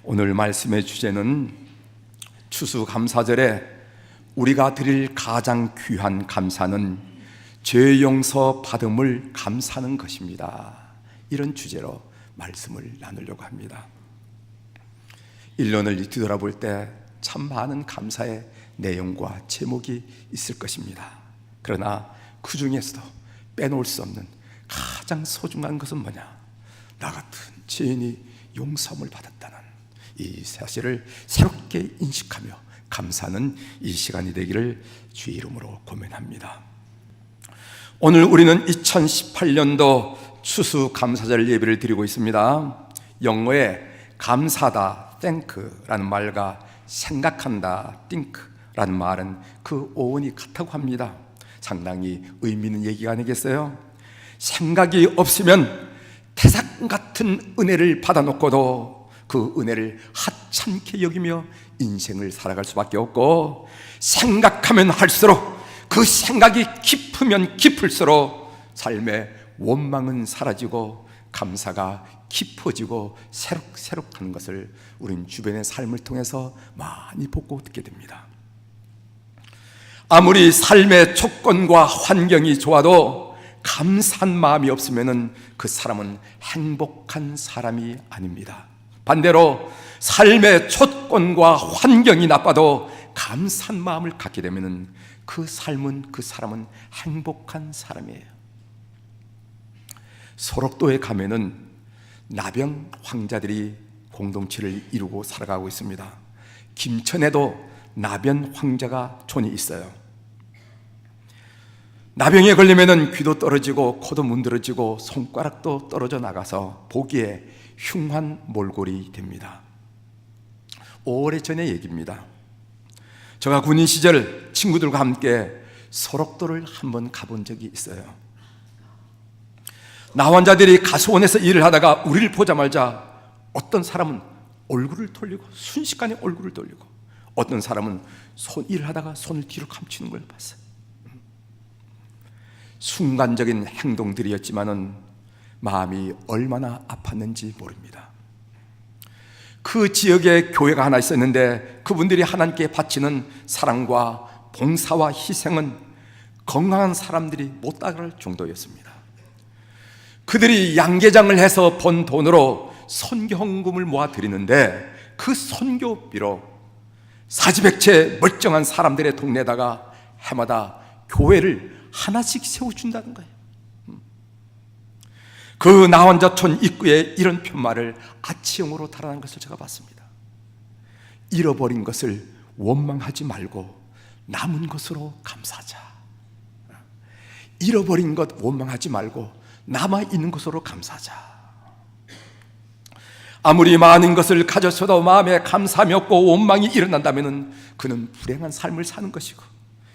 오늘 말씀의 주제는 추수감사절에 우리가 드릴 가장 귀한 감사는 죄 용서 받음을 감사하는 것입니다. 이런 주제로 말씀을 나누려고 합니다. 1년을 뒤돌아볼 때 참 많은 감사의 내용과 제목이 있을 것입니다. 그러나 그 중에서도 빼놓을 수 없는 가장 소중한 것은 뭐냐? 나 같은 죄인이 용서함을 받았다는 이 사실을 새롭게 인식하며 감사하는 이 시간이 되기를 주의 이름으로 고면합니다. 오늘 우리는 2018년도 추수감사절 예배를 드리고 있습니다. 영어에 감사다, thank라는 말과 생각한다, think라는 말은 그 어원이 같다고 합니다. 상당히 의미 있는 얘기가 아니겠어요? 생각이 없으면 태산 같은 은혜를 받아놓고도 그 은혜를 하찮게 여기며 인생을 살아갈 수밖에 없고, 생각하면 할수록 그 생각이 깊으면 깊을수록 삶의 원망은 사라지고 감사가 깊어지고 새록새록하는 것을 우리는 주변의 삶을 통해서 많이 보고 듣게 됩니다. 아무리 삶의 조건과 환경이 좋아도 감사한 마음이 없으면 그 사람은 행복한 사람이 아닙니다. 반대로 삶의 조건과 환경이 나빠도 감사한 마음을 갖게 되면 그 사람은 행복한 사람이에요. 소록도에 가면은 나병 황자들이 공동체를 이루고 살아가고 있습니다. 김천에도 나병 황자가 촌이 있어요. 나병에 걸리면은 귀도 떨어지고 코도 문드러지고 손가락도 떨어져 나가서 보기에 흉한 몰골이 됩니다. 오래전의 얘기입니다. 제가 군인 시절 친구들과 함께 소록도를 한번 가본 적이 있어요. 나환자들이 가수원에서 일을 하다가 우리를 보자마자 어떤 사람은 얼굴을 돌리고 순식간에 얼굴을 돌리고, 어떤 사람은 일을 하다가 손을 뒤로 감추는 걸 봤어요. 순간적인 행동들이었지만은 마음이 얼마나 아팠는지 모릅니다. 그 지역에 교회가 하나 있었는데 그분들이 하나님께 바치는 사랑과 봉사와 희생은 건강한 사람들이 못 따라갈 정도였습니다. 그들이 양계장을 해서 번 돈으로 선교 헌금을 모아 드리는데 그 선교비로 사지백체 멀쩡한 사람들의 동네에다가 해마다 교회를 하나씩 세워준다는 거예요. 그 나환자촌 입구에 이런 편말을 아치형으로 달아난 것을 제가 봤습니다. 잃어버린 것을 원망하지 말고 남은 것으로 감사하자. 잃어버린 것 원망하지 말고 남아있는 것으로 감사하자. 아무리 많은 것을 가졌어도 마음에 감사함이 없고 원망이 일어난다면 그는 불행한 삶을 사는 것이고,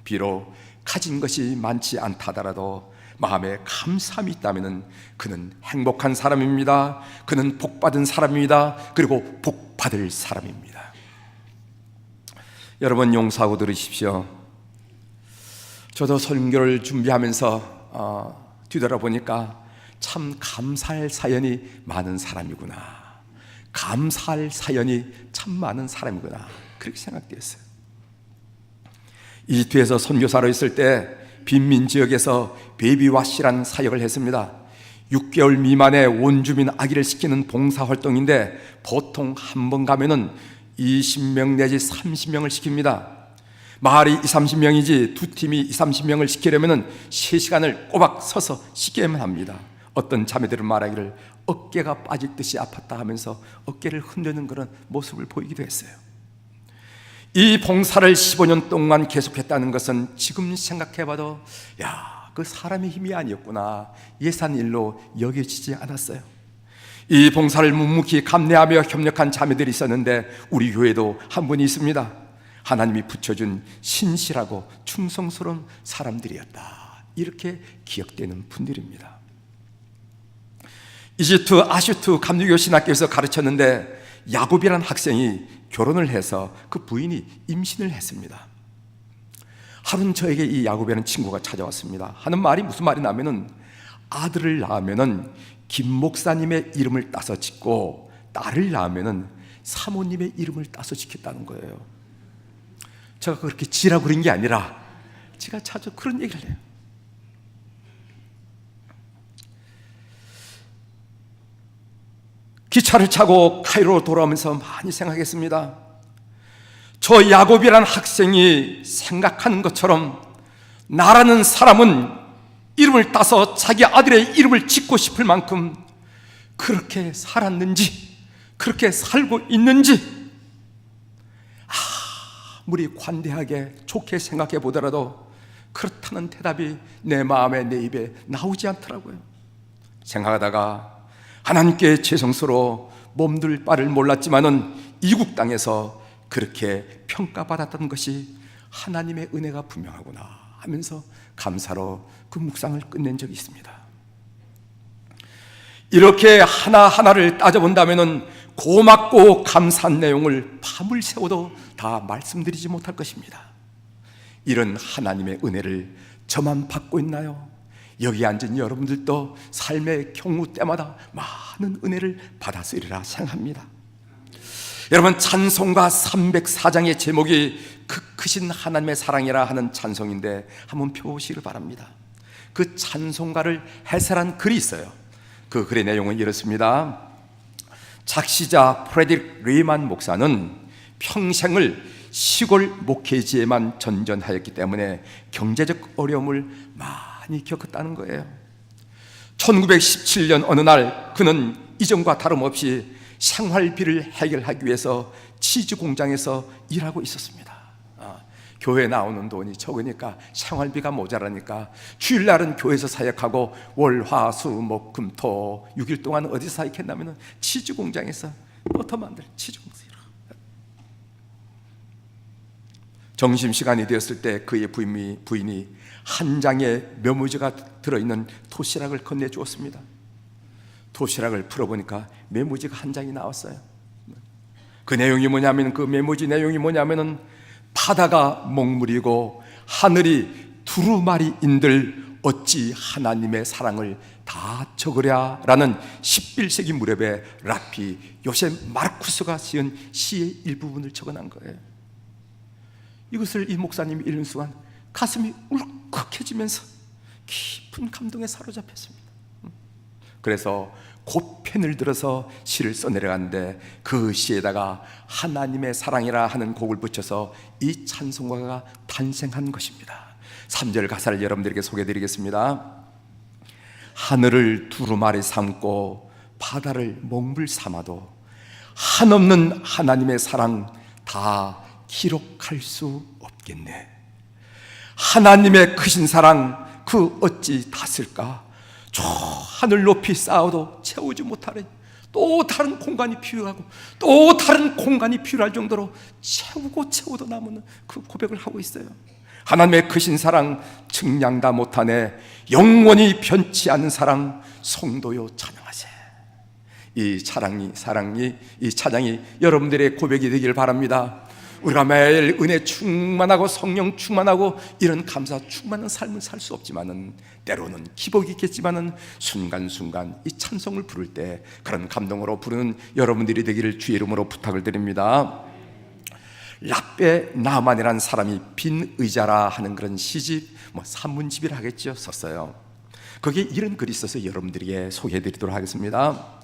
비록 가진 것이 많지 않다더라도 마음에 감사함이 있다면 그는 행복한 사람입니다. 그는 복받은 사람입니다. 그리고 복받을 사람입니다. 여러분 용서하고 들으십시오. 저도 설교를 준비하면서 뒤돌아보니까 참 감사할 사연이 많은 사람이구나, 감사할 사연이 참 많은 사람이구나, 그렇게 생각되었어요. 이집트에서 선교사로 있을 때 빈민지역에서 베이비와시라는 사역을 했습니다. 6개월 미만의 원주민 아기를 시키는 봉사활동인데 보통 한 번 가면은 20명 내지 30명을 시킵니다. 마을이 20-30명이지 두 팀이 20-30명을 시키려면 3시간을 꼬박 서서 시켜야만 합니다. 어떤 자매들은 말하기를 어깨가 빠질 듯이 아팠다 하면서 어깨를 흔드는 그런 모습을 보이기도 했어요. 이 봉사를 15년 동안 계속했다는 것은 지금 생각해봐도 그 사람의 힘이 아니었구나, 예산 일로 여겨지지 않았어요. 이 봉사를 묵묵히 감내하며 협력한 자매들이 있었는데 우리 교회도 한 분이 있습니다. 하나님이 붙여준 신실하고 충성스러운 사람들이었다, 이렇게 기억되는 분들입니다. 이집트 아슈트 감리교 신학교에서 가르쳤는데 야곱이라는 학생이 결혼을 해서 그 부인이 임신을 했습니다. 하루는 저에게 이 야곱이라는 친구가 찾아왔습니다. 하는 말이 무슨 말이 나면은 아들을 낳으면은 김 목사님의 이름을 따서 짓고 딸을 낳으면은 사모님의 이름을 따서 지켰다는 거예요. 제가 그렇게 지라고 그런 게 아니라 제가 자주 그런 얘기를 해요. 기차를 타고 카이로로 돌아오면서 많이 생각했습니다. 저 야곱이라는 학생이 생각하는 것처럼 나라는 사람은 이름을 따서 자기 아들의 이름을 짓고 싶을 만큼 그렇게 살았는지, 그렇게 살고 있는지 아무리 관대하게 좋게 생각해 보더라도 그렇다는 대답이 내 마음에, 내 입에 나오지 않더라고요. 생각하다가 하나님께 죄송스러워 몸둘 바를 몰랐지만은 이국 땅에서 그렇게 평가받았던 것이 하나님의 은혜가 분명하구나 하면서 감사로 그 묵상을 끝낸 적이 있습니다. 이렇게 하나하나를 따져본다면은 고맙고 감사한 내용을 밤을 새워도 다 말씀드리지 못할 것입니다. 이런 하나님의 은혜를 저만 받고 있나요? 여기 앉은 여러분들도 삶의 경우 때마다 많은 은혜를 받았으리라 생각합니다. 여러분, 찬송가 304장의 제목이 그 크신 하나님의 사랑이라 하는 찬송인데 한번 펴보시길 바랍니다. 그 찬송가를 해설한 글이 있어요. 그 글의 내용은 이렇습니다. 작시자 프레드릭 리만 목사는 평생을 시골 목회지에만 전전하였기 때문에 경제적 어려움을 많이 겪었다는 거예요. 1917년 어느 날 그는 이전과 다름없이 생활비를 해결하기 위해서 치즈 공장에서 일하고 있었습니다. 교회 나오는 돈이 적으니까 생활비가 모자라니까 주일날은 교회에서 사역하고 월, 화, 수, 목, 금, 토 6일 동안 어디서 사역했냐면 치즈 공장에서 버터 만들 치즈 공장. 점심시간이 되었을 때 그의 부인이 한 장의 메모지가 들어있는 도시락을 건네주었습니다. 도시락을 풀어보니까 메모지가 한 장이 나왔어요. 그 내용이 뭐냐면, 그 메모지 내용이 뭐냐면은 바다가 먹물이고 하늘이 두루마리인들 어찌 하나님의 사랑을 다 적으랴 라는 11세기 무렵에 라피 요셉 마르쿠스가 지은 시의 일부분을 적어놓은 거예요. 이것을 이 목사님이 읽는 순간 가슴이 울컥해지면서 깊은 감동에 사로잡혔습니다. 그래서 곧 펜을 들어서 시를 써내려갔는데 그 시에다가 하나님의 사랑이라 하는 곡을 붙여서 이 찬송가가 탄생한 것입니다. 3절 가사를 여러분들에게 소개해드리겠습니다. 하늘을 두루마리 삼고 바다를 먹물 삼아도 한없는 하나님의 사랑 다 기록할 수 없겠네. 하나님의 크신 사랑 그 어찌 닿을까? 저 하늘 높이 쌓아도 채우지 못하니 또 다른 공간이 필요하고 또 다른 공간이 필요할 정도로 채우고 남은 그 고백을 하고 있어요. 하나님의 크신 사랑 측량 다 못하네. 영원히 변치 않는 사랑 성도요 찬양하세. 이 찬양이 여러분들의 고백이 되기를 바랍니다. 우리가 매일 은혜 충만하고 성령 충만하고 이런 감사 충만한 삶을 살 수 없지만은 때로는 기복이 있겠지만은 순간순간 이 찬송을 부를 때 그런 감동으로 부르는 여러분들이 되기를 주의 이름으로 부탁을 드립니다. 라베 나만이라는 사람이 빈 의자라 하는 그런 시집, 산문집이라 하겠죠, 썼어요. 거기에 이런 글이 있어서 여러분들에게 소개해드리도록 하겠습니다.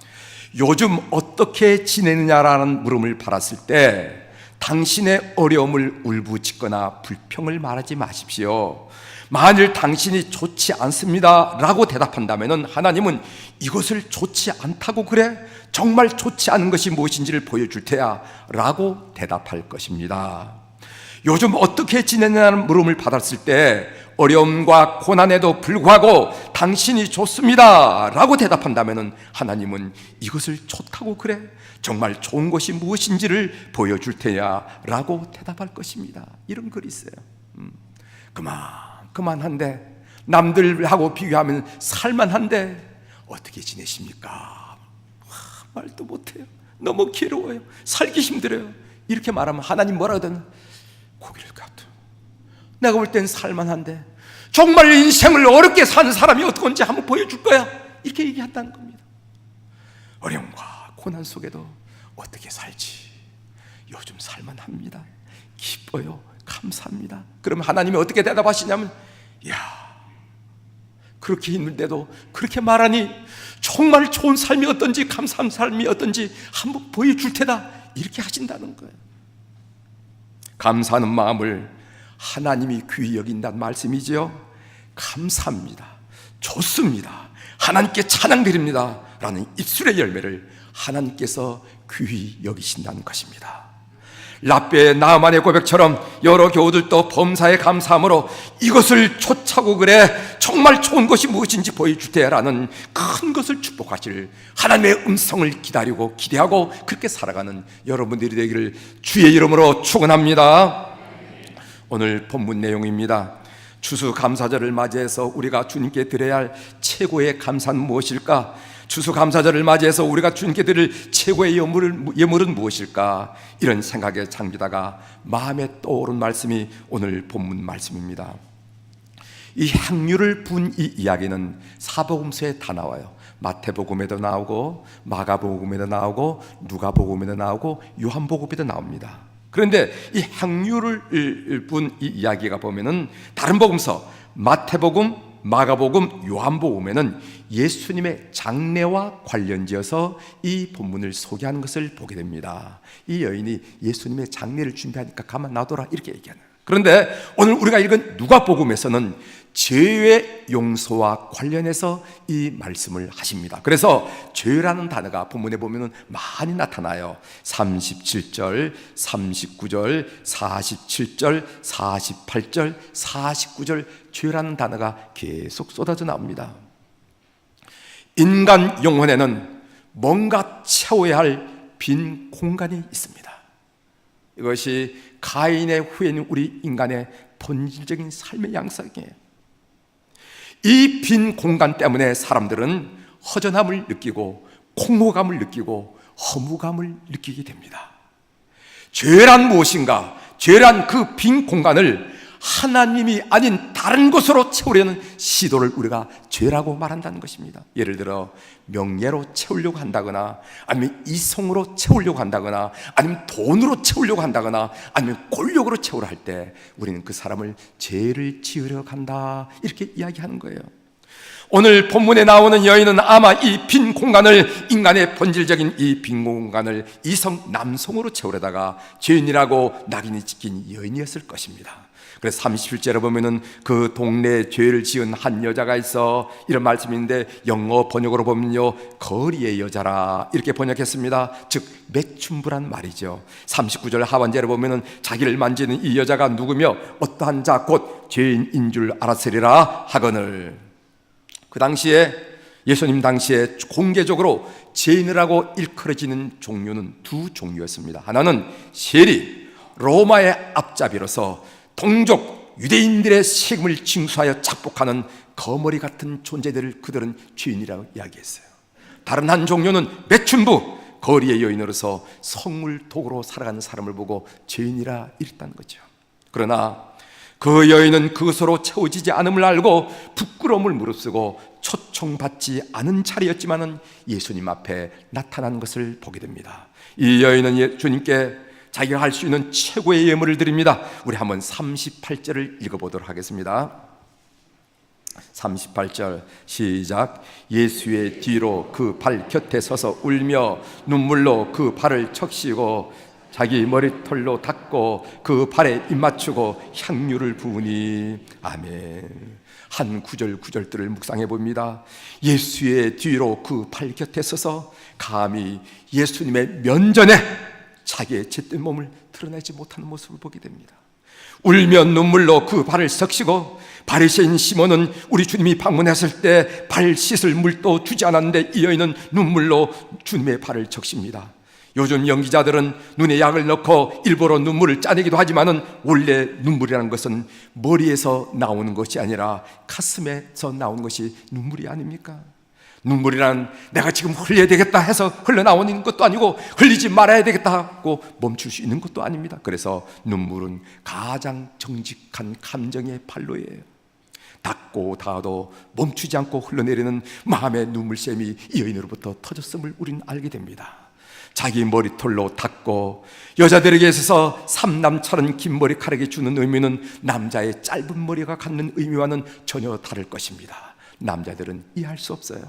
요즘 어떻게 지내느냐라는 물음을 받았을 때 당신의 어려움을 울부짖거나 불평을 말하지 마십시오. 만일 당신이 좋지 않습니다 라고 대답한다면 하나님은 이것을 좋지 않다고 그래? 정말 좋지 않은 것이 무엇인지를 보여줄 테야 라고 대답할 것입니다. 요즘 어떻게 지내느냐는 물음을 받았을 때 어려움과 고난에도 불구하고 당신이 좋습니다 라고 대답한다면 하나님은 이것을 좋다고 그래? 정말 좋은 것이 무엇인지를 보여줄 테야 라고 대답할 것입니다. 이런 글이 있어요. 그만한데, 남들하고 비교하면 살만한데 어떻게 지내십니까? 말도 못해요. 너무 괴로워요. 살기 힘들어요. 이렇게 말하면 하나님 뭐라 하든 고개를 깎아요. 내가 볼 땐 살만한데 정말 인생을 어렵게 사는 사람이 어떤지 한번 보여줄 거야. 이렇게 얘기한다는 겁니다. 어려움과 고난 속에도 어떻게 살지? 요즘 살만합니다. 기뻐요. 감사합니다. 그러면 하나님이 어떻게 대답하시냐면, 야, 그렇게 힘든데도 그렇게 말하니 정말 좋은 삶이 어떤지, 감사한 삶이 어떤지 한번 보여줄 테다, 이렇게 하신다는 거예요. 감사하는 마음을 하나님이 귀히 여긴다는 말씀이지요. 감사합니다, 좋습니다, 하나님께 찬양드립니다 라는 입술의 열매를 하나님께서 귀히 여기신다는 것입니다. 랍비의 나아만의 고백처럼 여러 교우들도 범사에 감사함으로 이것을 쫓아고 그래 정말 좋은 것이 무엇인지 보여주되라는 큰 것을 축복하실 하나님의 음성을 기다리고 기대하고 그렇게 살아가는 여러분들이 되기를 주의 이름으로 축원합니다. 오늘 본문 내용입니다. 추수감사절을 맞이해서 우리가 주님께 드려야 할 최고의 감사는 무엇일까? 추수감사절을 맞이해서 우리가 주님께 드릴 최고의 예물은 무엇일까? 이런 생각에 잠기다가 마음에 떠오른 말씀이 오늘 본문 말씀입니다. 이 향유를 부은 이 이야기는 사복음서에 다 나와요. 마태복음에도 나오고 마가복음에도 나오고 누가복음에도 나오고 요한복음에도 나옵니다. 그런데 이 향유를 부은 이 이야기가 보면은 다른 복음서 마태복음, 마가복음, 요한복음에는 예수님의 장례와 관련지어서 이 본문을 소개하는 것을 보게 됩니다. 이 여인이 예수님의 장례를 준비하니까 가만 놔둬라 이렇게 얘기하는. 그런데 오늘 우리가 읽은 누가복음에서는 죄의 용서와 관련해서 이 말씀을 하십니다. 그래서 죄라는 단어가 본문에 보면 많이 나타나요. 37절, 39절, 47절, 48절, 49절 죄라는 단어가 계속 쏟아져 나옵니다. 인간 영혼에는 뭔가 채워야 할 빈 공간이 있습니다. 이것이 가인의 후에는 우리 인간의 본질적인 삶의 양상이에요. 이 빈 공간 때문에 사람들은 허전함을 느끼고 공허감을 느끼고 허무감을 느끼게 됩니다. 죄란 무엇인가? 죄란 그 빈 공간을 하나님이 아닌 다른 것으로 채우려는 시도를 우리가 죄라고 말한다는 것입니다. 예를 들어 명예로 채우려고 한다거나 아니면 이성으로 채우려고 한다거나 아니면 돈으로 채우려고 한다거나 아니면 권력으로 채우려 할 때 우리는 그 사람을 죄를 지으려 간다 이렇게 이야기하는 거예요. 오늘 본문에 나오는 여인은 아마 이 빈 공간을, 인간의 본질적인 이 빈 공간을 이성, 남성으로 채우려다가 죄인이라고 낙인이 찍힌 여인이었을 것입니다. 그래서 37절에 보면은 그 동네에 죄를 지은 한 여자가 있어, 이런 말씀인데 영어 번역으로 보면요, 거리의 여자라 이렇게 번역했습니다. 즉 매춘부란 말이죠. 39절 하반절에 보면은 자기를 만지는 이 여자가 누구며 어떠한 자 곧 죄인인 줄 알았으리라 하거늘. 그 당시에 예수님 당시에 공개적으로 죄인이라고 일컬어지는 종류는 두 종류였습니다. 하나는 세리, 로마의 앞잡이로서 동족 유대인들의 세금을 징수하여 착복하는 거머리 같은 존재들을 그들은 죄인이라고 이야기했어요. 다른 한 종류는 매춘부, 거리의 여인으로서 성물 도구로 살아가는 사람을 보고 죄인이라 이랬다는 거죠. 그러나 그 여인은 그것으로 채워지지 않음을 알고 부끄러움을 무릅쓰고 초청받지 않은 자리였지만은 예수님 앞에 나타난 것을 보게 됩니다. 이 여인은 주님께 자기가 할 수 있는 최고의 예물을 드립니다. 우리 한번 38절을 읽어보도록 하겠습니다. 38절 시작. 예수의 뒤로 그 발 곁에 서서 울며 눈물로 그 발을 적시고 자기 머리털로 닦고 그 발에 입 맞추고 향유를 부으니. 아멘. 한 구절들을 묵상해 봅니다. 예수의 뒤로 그 발 곁에 서서 감히 예수님의 면전에 자기의 죄된 몸을 드러내지 못하는 모습을 보게 됩니다. 울며 눈물로 그 발을 썩시고, 바리새인 시몬은 우리 주님이 방문했을 때 발 씻을 물도 주지 않았는데 이 여인은 눈물로 주님의 발을 적십니다. 요즘 연기자들은 눈에 약을 넣고 일부러 눈물을 짜내기도 하지만은 원래 눈물이라는 것은 머리에서 나오는 것이 아니라 가슴에서 나오는 것이 눈물이 아닙니까? 눈물이란 내가 지금 흘려야 되겠다 해서 흘러나오는 것도 아니고 흘리지 말아야 되겠다 하고 멈출 수 있는 것도 아닙니다. 그래서 눈물은 가장 정직한 감정의 발로예요. 닦고 닿아도 멈추지 않고 흘러내리는 마음의 눈물샘이 이 여인으로부터 터졌음을 우리는 알게 됩니다. 자기 머리털로 닦고, 여자들에게 있어서 삼남처럼 긴 머리카락이 주는 의미는 남자의 짧은 머리가 갖는 의미와는 전혀 다를 것입니다. 남자들은 이해할 수 없어요.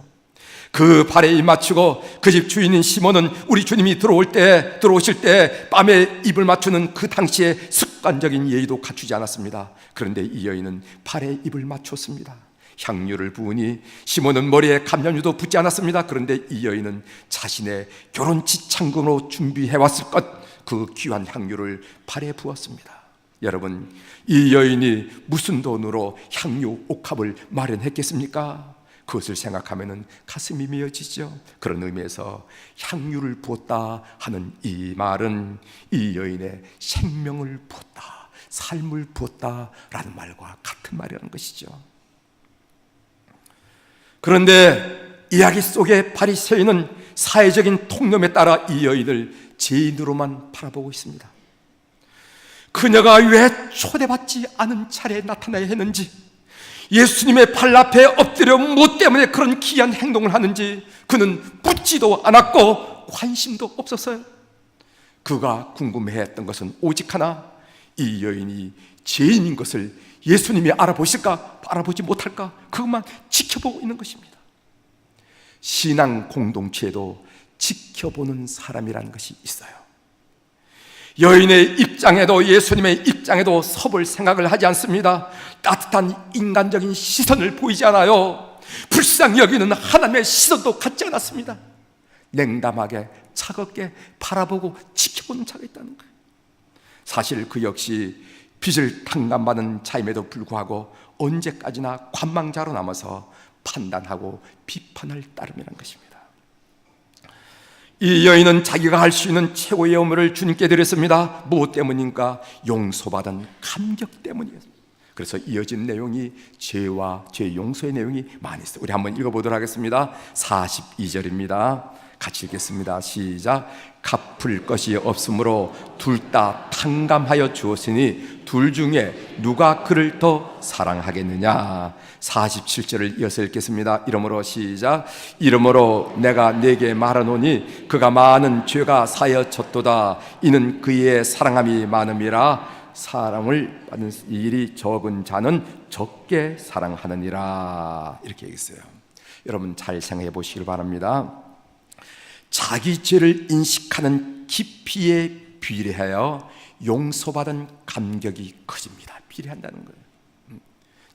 그 발에 입 맞추고, 그 집 주인인 시몬은 우리 주님이 들어오실 때 뺨에 입을 맞추는 그 당시의 습관적인 예의도 갖추지 않았습니다. 그런데 이 여인은 발에 입을 맞췄습니다. 향유를 부으니 시몬은 머리에 감람유도 붓지 않았습니다. 그런데 이 여인은 자신의 결혼 지창금으로 준비해왔을 것, 그 귀한 향유를 발에 부었습니다. 여러분, 이 여인이 무슨 돈으로 향유 옥합을 마련했겠습니까? 그것을 생각하면 가슴이 미어지죠. 그런 의미에서 향유를 부었다 하는 이 말은 이 여인의 생명을 부었다, 삶을 부었다 라는 말과 같은 말이라는 것이죠. 그런데 이야기 속의 바리새인은 사회적인 통념에 따라 이 여인을 죄인으로만 바라보고 있습니다. 그녀가 왜 초대받지 않은 차례에 나타나야 했는지, 예수님의 발 앞에 엎드려 뭐 때문에 그런 기이한 행동을 하는지 그는 묻지도 않았고 관심도 없었어요. 그가 궁금해했던 것은 오직 하나, 이 여인이 죄인인 것을 예수님이 알아보실까 알아보지 못할까, 그것만 지켜보고 있는 것입니다. 신앙 공동체에도 지켜보는 사람이라는 것이 있어요. 여인의 입장에도 예수님의 입장에도 섭을 생각을 하지 않습니다. 따뜻한 인간적인 시선을 보이지 않아요. 불쌍히 여기는 하나님의 시선도 갖지 않았습니다. 냉담하게 차갑게 바라보고 지켜보는 자가 있다는 거예요. 사실 그 역시 빚을 탕감받은 자임에도 불구하고 언제까지나 관망자로 남아서 판단하고 비판할 따름이라는 것입니다. 이 여인은 자기가 할 수 있는 최고의 예물을 주님께 드렸습니다. 무엇 때문인가? 용서받은 감격 때문이었습니다. 그래서 이어진 내용이 죄와 죄 용서의 내용이 많이 있어요. 우리 한번 읽어보도록 하겠습니다. 42절입니다. 같이 읽겠습니다. 시작. 갚을 것이 없으므로 둘 다 탕감하여 주었으니 둘 중에 누가 그를 더 사랑하겠느냐. 47절을 이어서 읽겠습니다. 이러므로 시작. 이러므로 내가 네게 말하노니 그가 많은 죄가 사여졌도다. 이는 그의 사랑함이 많음이라. 사랑을 받는 일이 적은 자는 적게 사랑하느니라. 이렇게 얘기했어요. 여러분 잘 생각해 보시길 바랍니다. 자기 죄를 인식하는 깊이에 비례하여 용서받은 감격이 커집니다. 비례한다는 거예요.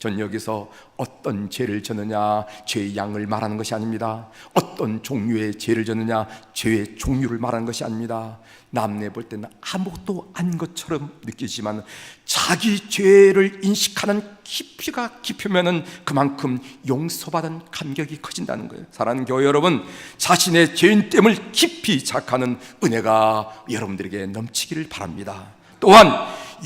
전 여기서 어떤 죄를 졌느냐, 죄의 양을 말하는 것이 아닙니다. 어떤 종류의 죄를 졌느냐, 죄의 종류를 말하는 것이 아닙니다. 남내 볼 때는 아무것도 아닌 것처럼 느끼지만 자기 죄를 인식하는 깊이가 깊으면 그만큼 용서받은 감격이 커진다는 거예요. 사랑하는 교회 여러분, 자신의 죄인됨을 깊이 자각하는 은혜가 여러분들에게 넘치기를 바랍니다. 또한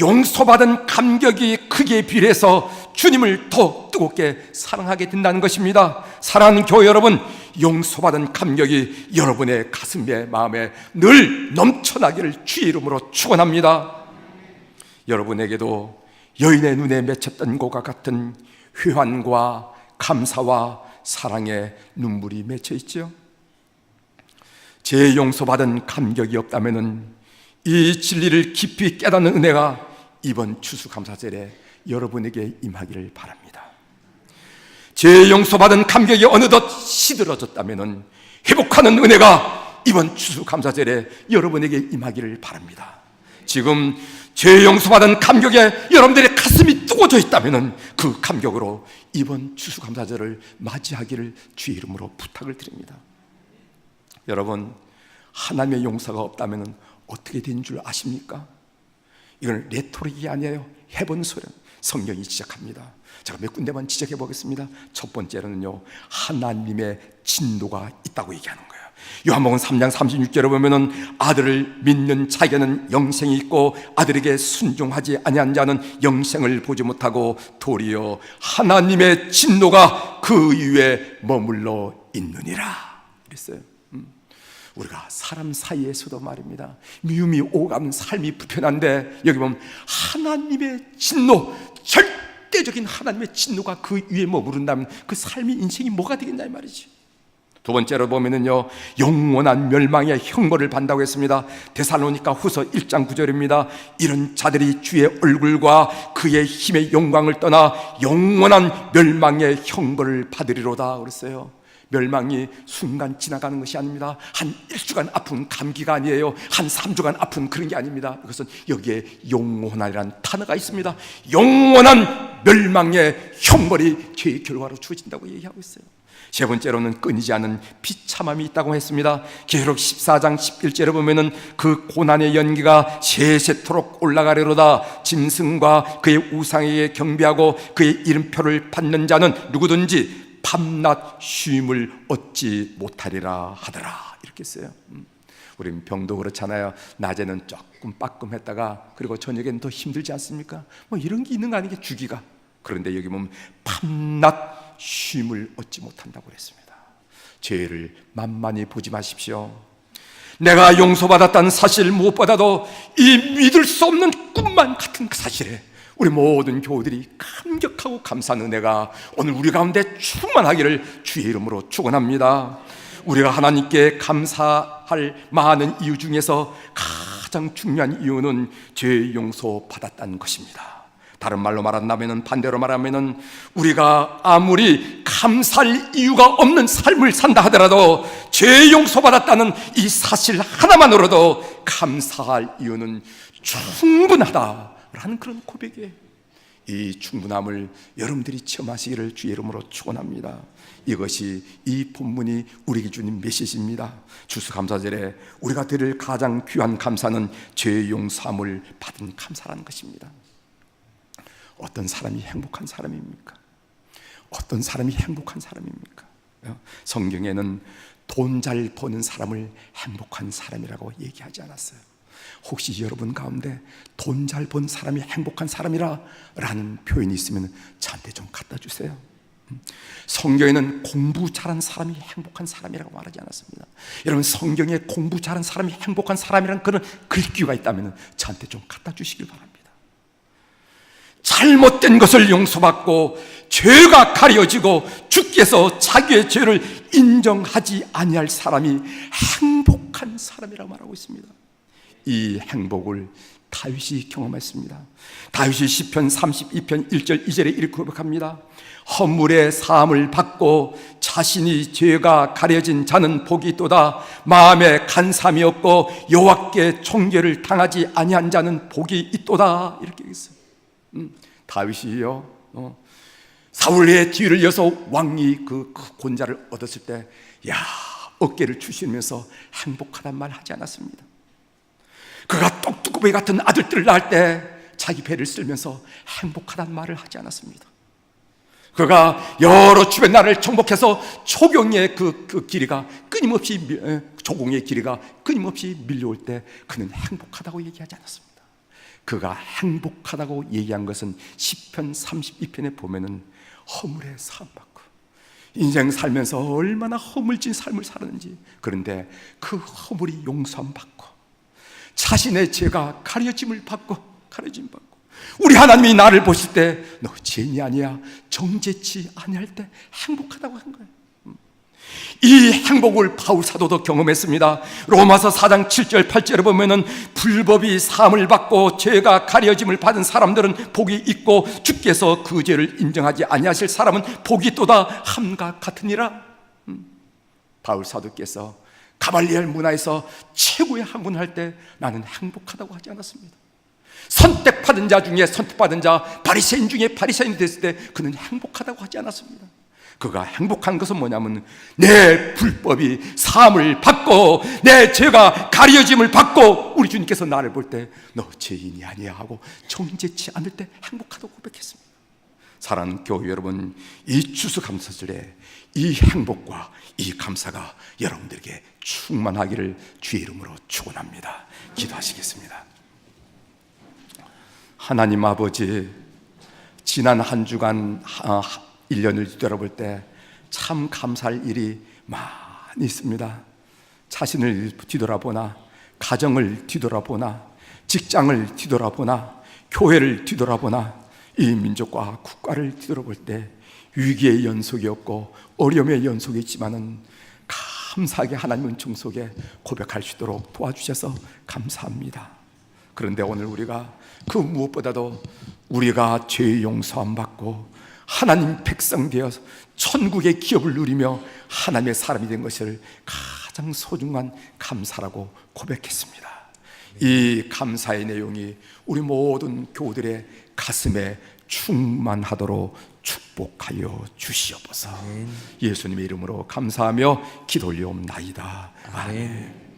용서받은 감격이 크기에 비례해서 주님을 더 뜨겁게 사랑하게 된다는 것입니다. 사랑하는 교회 여러분, 용서받은 감격이 여러분의 가슴에 마음에 늘 넘쳐나기를 주의 이름으로 축원합니다. 여러분에게도 여인의 눈에 맺혔던 것과 같은 회환과 감사와 사랑의 눈물이 맺혀 있죠. 제 용서받은 감격이 없다면 이 진리를 깊이 깨닫는 은혜가 이번 추수감사절에 여러분에게 임하기를 바랍니다. 죄 용서받은 감격이 어느덧 시들어졌다면 회복하는 은혜가 이번 추수감사절에 여러분에게 임하기를 바랍니다. 지금 죄 용서받은 감격에 여러분들의 가슴이 뜨거워져 있다면 그 감격으로 이번 추수감사절을 맞이하기를 주의 이름으로 부탁을 드립니다. 여러분, 하나님의 용서가 없다면 어떻게 된 줄 아십니까? 이건 레토릭이 아니에요. 해본 소련. 성경이 지적합니다. 제가 몇 군데만 지적해 보겠습니다. 첫 번째로는요, 하나님의 진노가 있다고 얘기하는 거예요. 요한복음 3장 36절에 보면은 아들을 믿는 자에게는 영생이 있고 아들에게 순종하지 아니한 자는 영생을 보지 못하고 도리어 하나님의 진노가 그 위에 머물러 있느니라 그랬어요. 우리가 사람 사이에서도 말입니다, 미움이 오가면 삶이 불편한데 여기 보면 하나님의 진노, 절대적인 하나님의 진노가 그 위에 머무른다면 그 삶이 인생이 뭐가 되겠냐 이 말이지. 두 번째로 보면은요, 영원한 멸망의 형벌을 받는다고 했습니다. 데살로니가 후서 1장 9절입니다. 이런 자들이 주의 얼굴과 그의 힘의 영광을 떠나 영원한 멸망의 형벌을 받으리로다 그랬어요. 멸망이 순간 지나가는 것이 아닙니다. 한 1주간 아픈 감기가 아니에요. 한 3주간 아픈 그런 게 아닙니다. 이것은 여기에 영원한이라는 단어가 있습니다. 영원한 멸망의 형벌이 죄의 결과로 주어진다고 얘기하고 있어요. 세 번째로는 끊이지 않은 비참함이 있다고 했습니다. 계시록 14장 11절에 보면은 그 고난의 연기가 세세토록 올라가리로다. 짐승과 그의 우상에게 경배하고 그의 이름표를 받는 자는 누구든지 밤낮 쉼을 얻지 못하리라 하더라. 이렇게 써요. 우린 병도 그렇잖아요. 낮에는 조금 빠끔했다가 그리고 저녁에는 더 힘들지 않습니까? 뭐 이런 게 있는 거 아니게 주기가. 그런데 여기 보면 밤낮 쉼을 얻지 못한다고 했습니다. 죄를 만만히 보지 마십시오. 내가 용서받았다는 사실 무엇보다도 이 믿을 수 없는 꿈만 같은 그 사실에 우리 모든 교우들이 감격하고 감사한 은혜가 오늘 우리 가운데 충만하기를 주의 이름으로 축원합니다. 우리가 하나님께 감사할 많은 이유 중에서 가장 중요한 이유는 죄 용서 받았다는 것입니다. 다른 말로 말한다면, 반대로 말하면 우리가 아무리 감사할 이유가 없는 삶을 산다 하더라도 죄 용서받았다는 이 사실 하나만으로도 감사할 이유는 충분하다라는 그런 고백이에요. 이 충분함을 여러분들이 체험하시기를 주의 이름으로 축원합니다. 이것이 이 본문이 우리에게 주는 메시지입니다. 추수감사절에 우리가 드릴 가장 귀한 감사는 죄 용서함을 받은 감사라는 것입니다. 어떤 사람이 행복한 사람입니까? 어떤 사람이 행복한 사람입니까? 성경에는 돈 잘 버는 사람을 행복한 사람이라고 얘기하지 않았어요. 혹시 여러분 가운데 돈 잘 번 사람이 행복한 사람이라 라는 표현이 있으면 저한테 좀 갖다 주세요. 성경에는 공부 잘한 사람이 행복한 사람이라고 말하지 않았습니다. 여러분, 성경에 공부 잘한 사람이 행복한 사람이라는 그런 글귀가 있다면 저한테 좀 갖다 주시길 바랍니다. 잘못된 것을 용서받고 죄가 가려지고 주께서 자기의 죄를 인정하지 아니할 사람이 행복한 사람이라고 말하고 있습니다. 이 행복을 다윗이 경험했습니다. 다윗이 시편 32편 1절 2절에 이렇게 고백합니다. 허물의 사함을 받고 자신이 죄가 가려진 자는 복이 있도다. 마음에 간삼이 없고 여호와께 총죄를 당하지 아니한 자는 복이 있도다. 이렇게 얘기했어요. 다윗이요, 사울의 뒤를 이어서 왕이 그 권자를 얻었을 때, 어깨를 추시면서 행복하단 말 하지 않았습니다. 그가 똑똑구비 같은 아들들을 낳을 때 자기 배를 쓸면서 행복하단 말을 하지 않았습니다. 그가 여러 주변 나라를 정복해서 초경의 그 길이가 끊임없이, 조공의 길이가 끊임없이 밀려올 때 그는 행복하다고 얘기하지 않았습니다. 그가 행복하다고 얘기한 것은 시편 32편에 보면은 허물의 사함받고 인생 살면서 얼마나 허물진 삶을 살았는지, 그런데 그 허물이 용서받고 자신의 죄가 가려짐을 받고 우리 하나님이 나를 보실 때 너 죄인이 아니야, 정죄치 아니할 때 행복하다고 한 거예요. 이 행복을 바울 사도도 경험했습니다. 로마서 4장 7절 8절에 보면은 불법이 사함을 받고 죄가 가려짐을 받은 사람들은 복이 있고 주께서 그 죄를 인정하지 아니하실 사람은 복이 있도다 함과 같으니라. 바울 사도께서 가말리엘 문화에서 최고의 학문을 할 때 나는 행복하다고 하지 않았습니다. 선택받은 자 중에 선택받은 자, 바리새인 중에 바리새인이 됐을 때 그는 행복하다고 하지 않았습니다. 그가 행복한 것은 뭐냐면 내 불법이 사함을 받고 내 죄가 가려짐을 받고 우리 주님께서 나를 볼 때 너 죄인이 아니야 하고 정죄치 않을 때 행복하다고 고백했습니다. 사랑하는 교회 여러분, 이 추수감사절에 이 행복과 이 감사가 여러분들에게 충만하기를 주의 이름으로 축원합니다. 기도하시겠습니다. 하나님 아버지, 지난 한 주간 1년을 뒤돌아볼 때 참 감사할 일이 많이 있습니다. 자신을 뒤돌아보나, 가정을 뒤돌아보나, 직장을 뒤돌아보나, 교회를 뒤돌아보나, 이 민족과 국가를 뒤돌아볼 때 위기의 연속이었고 어려움의 연속이 있지만은 감사하게 하나님 은총 속에 고백할 수 있도록 도와주셔서 감사합니다. 그런데 오늘 우리가 그 무엇보다도 우리가 죄의 용서함 받고 하나님 백성 되어서 천국의 기업을 누리며 하나님의 사람이 된 것을 가장 소중한 감사라고 고백했습니다. 이 감사의 내용이 우리 모든 교우들의 가슴에 충만하도록 축복하여 주시옵소서. 예수님의 이름으로 감사하며 기도 올리옵나이다. 아멘.